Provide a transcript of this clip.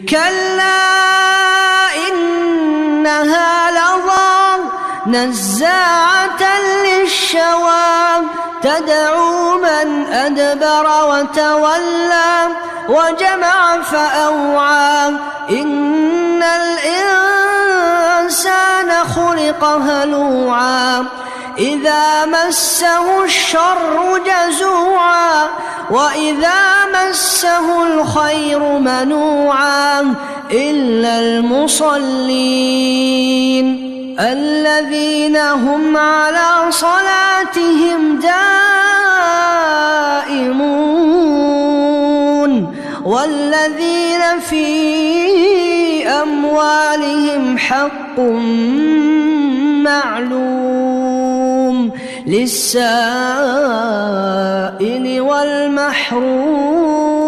كلا إنها لظى نزاعة للشوى تدعو من أدبر وتولى وجمع فأوعى إن الإنسان خلق هلوعا إذا مسه الشر جزوعا وإذا مسه الخير منوعا إلا المصلين الذين هم على صلاتهم دائمون والذين في أموالهم حق معلوم للسائل والمحروم